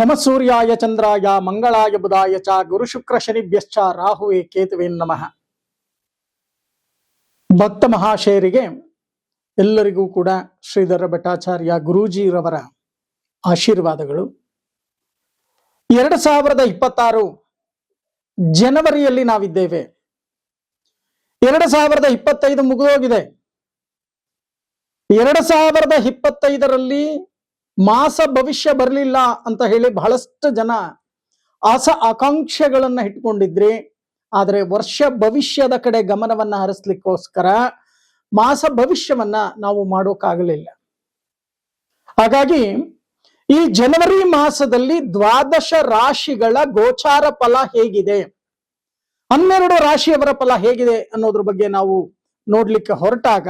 ನಮ ಸೂರ್ಯಾಯ ಚಂದ್ರಾಯ ಮಂಗಳಾಯ ಬುಧಾಯ ಚ ಗುರು ಶುಕ್ರ ಶನಿಭ್ಯಶ್ಚ ರಾಹುವೇ ಕೇತುವೇ ನಮಃ. ಭಕ್ತ ಮಹಾಶಯರಿಗೆ ಎಲ್ಲರಿಗೂ ಕೂಡ ಶ್ರೀಧರ ಭಟ್ಟಾಚಾರ್ಯ ಗುರೂಜಿರವರ ಆಶೀರ್ವಾದಗಳು. 2026 ಜನವರಿಯಲ್ಲಿ ನಾವಿದ್ದೇವೆ. 2025 ಮುಗಿದೋಗಿದೆ. 2025ರಲ್ಲಿ ಮಾಸ ಭವಿಷ್ಯ ಬರಲಿಲ್ಲ ಅಂತ ಹೇಳಿ ಬಹಳಷ್ಟು ಜನ ಆಕಾಂಕ್ಷೆಗಳನ್ನ ಇಟ್ಕೊಂಡಿದ್ರಿ. ಆದರೆ ವರ್ಷ ಭವಿಷ್ಯದ ಕಡೆ ಗಮನವನ್ನ ಹರಿಸ್ಲಿಕ್ಕೋಸ್ಕರ ಮಾಸ ಭವಿಷ್ಯವನ್ನ ನಾವು ಮಾಡೋಕ್ಕಾಗಲಿಲ್ಲ. ಹಾಗಾಗಿ ಈ ಜನವರಿ ಮಾಸದಲ್ಲಿ 12 ರಾಶಿಗಳ ಗೋಚಾರ ಫಲ ಹೇಗಿದೆ, 12 ರಾಶಿಯವರ ಫಲ ಹೇಗಿದೆ ಅನ್ನೋದ್ರ ಬಗ್ಗೆ ನಾವು ನೋಡ್ಲಿಕ್ಕೆ ಹೊರಟಾಗ,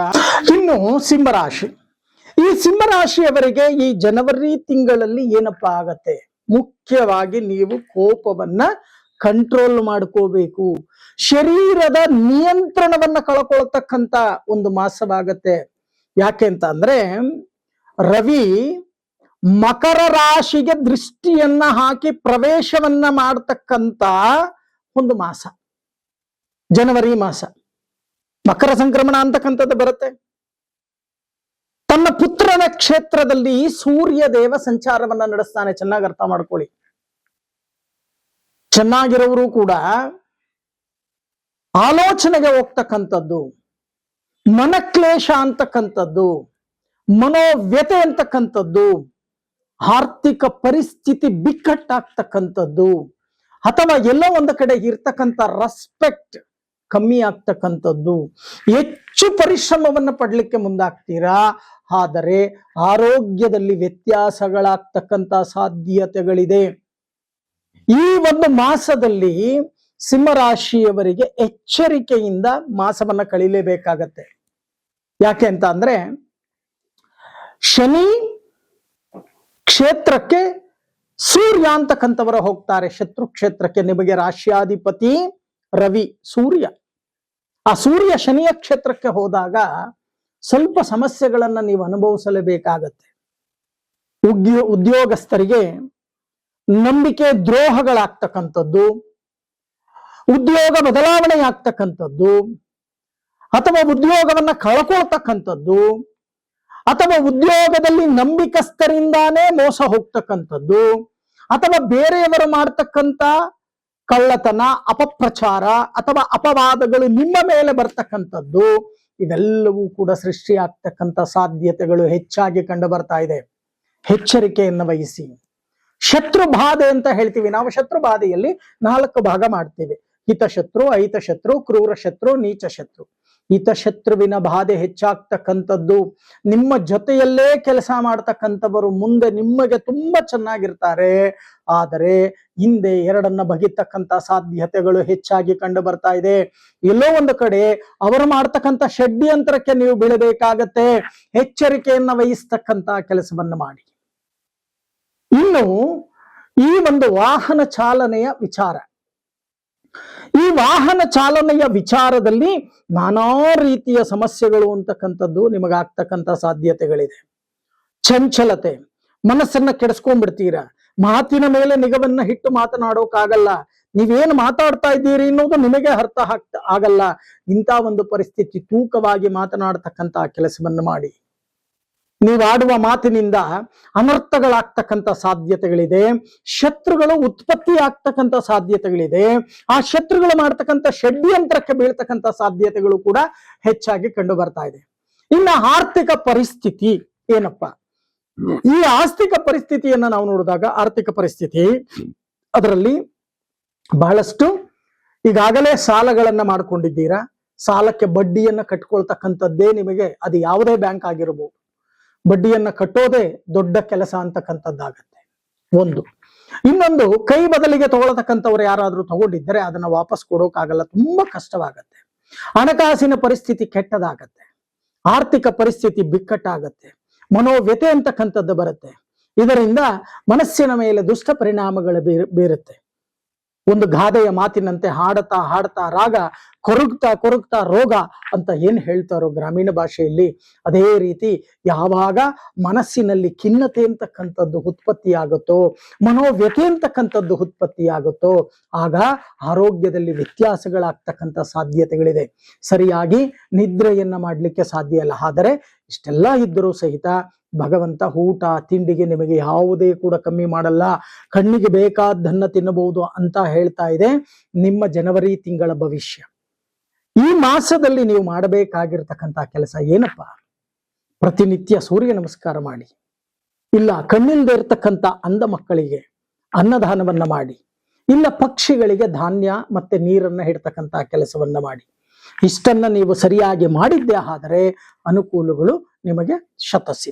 ಇನ್ನು ಸಿಂಹರಾಶಿ, ಈ ಸಿಂಹರಾಶಿಯವರಿಗೆ ಈ ಜನವರಿ ತಿಂಗಳಲ್ಲಿ ಏನಪ್ಪಾ ಆಗತ್ತೆ, ಮುಖ್ಯವಾಗಿ ನೀವು ಕೋಪವನ್ನ ಕಂಟ್ರೋಲ್ ಮಾಡ್ಕೋಬೇಕು. ಶರೀರದ ನಿಯಂತ್ರಣವನ್ನ ಕಳ್ಕೊಳ್ತಕ್ಕಂತ ಒಂದು ಮಾಸವಾಗತ್ತೆ. ಯಾಕೆ ಅಂತ ಅಂದ್ರೆ ರವಿ ಮಕರ ರಾಶಿಗೆ ದೃಷ್ಟಿಯನ್ನ ಹಾಕಿ ಪ್ರವೇಶವನ್ನ ಮಾಡ್ತಕ್ಕಂತ ಒಂದು ಮಾಸ ಜನವರಿ ಮಾಸ. ಮಕರ ಸಂಕ್ರಮಣ ಅಂತಕ್ಕಂಥದ್ದು ಬರುತ್ತೆ. ತನ್ನ ಪುತ್ರನ ಕ್ಷೇತ್ರದಲ್ಲಿ ಸೂರ್ಯ ದೇವ ಸಂಚಾರವನ್ನ ನಡೆಸ್ತಾನೆ. ಚೆನ್ನಾಗಿ ಅರ್ಥ ಮಾಡ್ಕೊಳ್ಳಿ. ಚೆನ್ನಾಗಿರೋರು ಕೂಡ ಆಲೋಚನೆಗೆ ಹೋಗ್ತಕ್ಕಂಥದ್ದು, ಮನಕ್ಲೇಶ ಅಂತಕ್ಕಂಥದ್ದು, ಮನೋವ್ಯತೆ ಅಂತಕ್ಕಂಥದ್ದು, ಆರ್ಥಿಕ ಪರಿಸ್ಥಿತಿ ಬಿಕ್ಕಟ್ಟಾಗ್ತಕ್ಕಂಥದ್ದು, ಅಥವಾ ಎಲ್ಲೋ ಒಂದು ಕಡೆ ಇರ್ತಕ್ಕಂಥ ರೆಸ್ಪೆಕ್ಟ್ ಕಮ್ಮಿ ಆಗ್ತಕ್ಕಂಥದ್ದು, ಹೆಚ್ಚು ಪರಿಶ್ರಮವನ್ನು ಪಡ್ಲಿಕ್ಕೆ ಮುಂದಾಗ್ತೀರಾ. ಆದರೆ ಆರೋಗ್ಯದಲ್ಲಿ ವ್ಯತ್ಯಾಸಗಳಾಗ್ತಕ್ಕಂಥ ಸಾಧ್ಯತೆಗಳಿದೆ. ಈ ಒಂದು ಮಾಸದಲ್ಲಿ ಸಿಂಹರಾಶಿಯವರಿಗೆ ಎಚ್ಚರಿಕೆಯಿಂದ ಮಾಸವನ್ನ ಕಳೀಲೇಬೇಕಾಗತ್ತೆ. ಯಾಕೆ ಅಂತ ಅಂದ್ರೆ ಶನಿ ಕ್ಷೇತ್ರಕ್ಕೆ ಸೂರ್ಯ ಅಂತಕ್ಕಂಥವರು ಹೋಗ್ತಾರೆ. ಶತ್ರು ಕ್ಷೇತ್ರಕ್ಕೆ ನಿಮಗೆ ರಾಶ್ಯಾಧಿಪತಿ ರವಿ ಸೂರ್ಯ. ಆ ಸೂರ್ಯ ಶನಿಯ ಕ್ಷೇತ್ರಕ್ಕೆ ಹೋದಾಗ ಸ್ವಲ್ಪ ಸಮಸ್ಯೆಗಳನ್ನ ನೀವು ಅನುಭವಿಸಲೇಬೇಕಾಗತ್ತೆ. ಉದ್ಯೋಗಸ್ಥರಿಗೆ ನಂಬಿಕೆ ದ್ರೋಹಗಳಾಗ್ತಕ್ಕಂಥದ್ದು, ಉದ್ಯೋಗ ಬದಲಾವಣೆ ಆಗ್ತಕ್ಕಂಥದ್ದು, ಅಥವಾ ಉದ್ಯೋಗವನ್ನ ಕಳ್ಕೊಳ್ತಕ್ಕಂಥದ್ದು, ಅಥವಾ ಉದ್ಯೋಗದಲ್ಲಿ ನಂಬಿಕಸ್ಥರಿಂದಾನೇ ಮೋಸ ಹೋಗ್ತಕ್ಕಂಥದ್ದು, ಅಥವಾ ಬೇರೆಯವರು ಮಾಡ್ತಕ್ಕಂಥ ಕಳ್ಳತನ, ಅಪಪ್ರಚಾರ ಅಥವಾ ಅಪವಾದಗಳು ನಿಮ್ಮ ಮೇಲೆ ಬರ್ತಕ್ಕಂಥದ್ದು, ಇವೆಲ್ಲವೂ ಕೂಡ ಸೃಷ್ಟಿಯಾಗ್ತಕ್ಕಂಥ ಸಾಧ್ಯತೆಗಳು ಹೆಚ್ಚಾಗಿ ಕಂಡು ಬರ್ತಾ ಇದೆ. ಎಚ್ಚರಿಕೆಯನ್ನು ವಹಿಸಿ. ಶತ್ರು ಬಾಧೆ ಅಂತ ಹೇಳ್ತೀವಿ ನಾವು. ಶತ್ರು ಬಾಧೆಯಲ್ಲಿ 4 ಭಾಗ ಮಾಡ್ತೀವಿ: ಹಿತಶತ್ರು, ಅಹಿತಶತ್ರು, ಕ್ರೂರ ಶತ್ರು, ನೀಚ ಶತ್ರು. ಹಿತಶತ್ರುವಿನ ಬಾಧೆ ಹೆಚ್ಚಾಗ್ತಕ್ಕಂಥದ್ದು. ನಿಮ್ಮ ಜೊತೆಯಲ್ಲೇ ಕೆಲಸ ಮಾಡ್ತಕ್ಕಂಥವರು ಮುಂದೆ ನಿಮಗೆ ತುಂಬಾ ಚೆನ್ನಾಗಿರ್ತಾರೆ, ಆದರೆ ಹಿಂದೆ ಎರಡನ್ನ ಬಗಿತಕ್ಕಂಥ ಸಾಧ್ಯತೆಗಳು ಹೆಚ್ಚಾಗಿ ಕಂಡು ಬರ್ತಾ ಇದೆ. ಎಲ್ಲೋ ಒಂದು ಕಡೆ ಅವರು ಮಾಡ್ತಕ್ಕಂಥ ಷಡ್ಯಂತ್ರಕ್ಕೆ ನೀವು ಬೀಳಬೇಕಾಗತ್ತೆ. ಎಚ್ಚರಿಕೆಯನ್ನ ವಹಿಸ್ತಕ್ಕಂಥ ಕೆಲಸವನ್ನ ಮಾಡಿ. ಇನ್ನು ಈ ಒಂದು ವಾಹನ ಚಾಲನೆಯ ವಿಚಾರ, ಈ ವಾಹನ ಚಾಲನೆಯ ವಿಚಾರದಲ್ಲಿ ನಾನಾ ರೀತಿಯ ಸಮಸ್ಯೆಗಳು ಅಂತಕ್ಕಂಥದ್ದು ನಿಮಗಾಗ್ತಕ್ಕಂಥ ಸಾಧ್ಯತೆಗಳಿದೆ. ಚಂಚಲತೆ, ಮನಸ್ಸನ್ನ ಕೆಡಿಸ್ಕೊಂಡ್ಬಿಡ್ತೀರಾ. ಮಾತಿನ ಮೇಲೆ ನಿಗವನ್ನ ಇಟ್ಟು ಮಾತನಾಡೋಕ್ಕಾಗಲ್ಲ. ನೀವೇನು ಮಾತಾಡ್ತಾ ಇದ್ದೀರಿ ಅನ್ನೋದು ನಿಮಗೆ ಅರ್ಥ ಆಗಲ್ಲ. ಇಂಥ ಒಂದು ಪರಿಸ್ಥಿತಿ ತೂಕವಾಗಿ ಮಾತನಾಡ್ತಕ್ಕಂಥ ಕೆಲಸವನ್ನು ಮಾಡಿ. ನೀವಾಡುವ ಮಾತಿನಿಂದ ಅನರ್ಥಗಳಾಗ್ತಕ್ಕಂಥ ಸಾಧ್ಯತೆಗಳಿದೆ. ಶತ್ರುಗಳು ಉತ್ಪತ್ತಿ ಆಗ್ತಕ್ಕಂಥ ಸಾಧ್ಯತೆಗಳಿದೆ. ಆ ಶತ್ರುಗಳು ಮಾಡ್ತಕ್ಕಂಥ ಷಡ್ಯಂತ್ರಕ್ಕೆ ಬೀಳ್ತಕ್ಕಂಥ ಸಾಧ್ಯತೆಗಳು ಕೂಡ ಹೆಚ್ಚಾಗಿ ಕಂಡು ಬರ್ತಾ ಇದೆ. ಇನ್ನು ಆರ್ಥಿಕ ಪರಿಸ್ಥಿತಿ ಏನಪ್ಪ? ಈ ಆರ್ಥಿಕ ಪರಿಸ್ಥಿತಿಯನ್ನ ನಾವು ನೋಡಿದಾಗ, ಆರ್ಥಿಕ ಪರಿಸ್ಥಿತಿ ಅದರಲ್ಲಿ ಬಹಳಷ್ಟು ಈಗಾಗಲೇ ಸಾಲಗಳನ್ನ ಮಾಡ್ಕೊಂಡಿದ್ದೀರಾ. ಸಾಲಕ್ಕೆ ಬಡ್ಡಿಯನ್ನ ಕಟ್ಕೊಳ್ತಕ್ಕಂಥದ್ದೇ ನಿಮಗೆ, ಅದು ಯಾವುದೇ ಬ್ಯಾಂಕ್ ಆಗಿರಬಹುದು, ಬಡ್ಡಿಯನ್ನ ಕಟ್ಟೋದೇ ದೊಡ್ಡ ಕೆಲಸ ಅಂತಕ್ಕಂಥದ್ದಾಗತ್ತೆ ಒಂದು. ಇನ್ನೊಂದು, ಕೈ ಬದಲಿಗೆ ತಗೊಳ್ತಕ್ಕಂಥವ್ರು ಯಾರಾದ್ರೂ ತಗೊಂಡಿದ್ದರೆ ಅದನ್ನ ವಾಪಸ್ ಕೊಡೋಕ್ಕಾಗಲ್ಲ, ತುಂಬಾ ಕಷ್ಟವಾಗತ್ತೆ. ಹಣಕಾಸಿನ ಪರಿಸ್ಥಿತಿ ಕೆಟ್ಟದಾಗತ್ತೆ, ಆರ್ಥಿಕ ಪರಿಸ್ಥಿತಿ ಬಿಕ್ಕಟ್ಟಾಗತ್ತೆ, ಮನೋವ್ಯತೆ ಅಂತಕ್ಕಂಥದ್ದು ಬರುತ್ತೆ. ಇದರಿಂದ ಮನಸ್ಸಿನ ಮೇಲೆ ದುಷ್ಟ ಪರಿಣಾಮಗಳು ಬೀರುತ್ತೆ. ಒಂದು ಗಾದೆಯ ಮಾತಿನಂತೆ ಹಾಡತಾ ಹಾಡತಾ ರಾಗ ಕೊರಗ್ತಾ ರೋಗ ಅಂತ ಏನ್ ಹೇಳ್ತಾರೋ ಗ್ರಾಮೀಣ ಭಾಷೆಯಲ್ಲಿ, ಅದೇ ರೀತಿ ಯಾವಾಗ ಮನಸ್ಸಿನಲ್ಲಿ ಖಿನ್ನತೆ ಅಂತಕ್ಕಂಥದ್ದು ಉತ್ಪತ್ತಿಯಾಗುತ್ತೋ, ಮನೋವ್ಯಥೆ ಅಂತಕ್ಕಂಥದ್ದು ಉತ್ಪತ್ತಿಯಾಗುತ್ತೋ, ಆಗ ಆರೋಗ್ಯದಲ್ಲಿ ವ್ಯತ್ಯಾಸಗಳಾಗ್ತಕ್ಕಂಥ ಸಾಧ್ಯತೆಗಳಿದೆ. ಸರಿಯಾಗಿ ನಿದ್ರೆಯನ್ನ ಮಾಡ್ಲಿಕ್ಕೆ ಸಾಧ್ಯ ಇಲ್ಲ. ಆದರೆ ಇಷ್ಟೆಲ್ಲ ಇದ್ದರೂ ಸಹಿತ ಭಗವಂತ ಊಟ ತಿಂಡಿಗೆ ನಿಮಗೆ ಯಾವುದೇ ಕೂಡ ಕಮ್ಮಿ ಮಾಡಲ್ಲ. ಕಣ್ಣಿಗೆ ಬೇಕಾದ್ದನ್ನ ತಿನ್ನಬಹುದು ಅಂತ ಹೇಳ್ತಾ ಇದೆ ನಿಮ್ಮ ಜನವರಿ ತಿಂಗಳ ಭವಿಷ್ಯ. ಈ ಮಾಸದಲ್ಲಿ ನೀವು ಮಾಡಬೇಕಾಗಿರ್ತಕ್ಕಂಥ ಕೆಲಸ ಏನಪ್ಪಾ? ಪ್ರತಿನಿತ್ಯ ಸೂರ್ಯ ನಮಸ್ಕಾರ ಮಾಡಿ, ಇಲ್ಲ ಕಣ್ಣಿಲ್ದೇ ಇರ್ತಕ್ಕಂಥ ಅಂಧ ಮಕ್ಕಳಿಗೆ ಅನ್ನದಾನವನ್ನ ಮಾಡಿ, ಇಲ್ಲ ಪಕ್ಷಿಗಳಿಗೆ ಧಾನ್ಯ ಮತ್ತೆ ನೀರನ್ನ ಇಡ್ತಕ್ಕಂಥ ಕೆಲಸವನ್ನ ಮಾಡಿ. ಇಷ್ಟನ್ನ ನೀವು ಸರಿಯಾಗಿ ಮಾಡಿದ್ದೇ ಆದರೆ ಅನುಕೂಲಗಳು ನಿಮಗೆ ಶತಸಿದ್ಧ.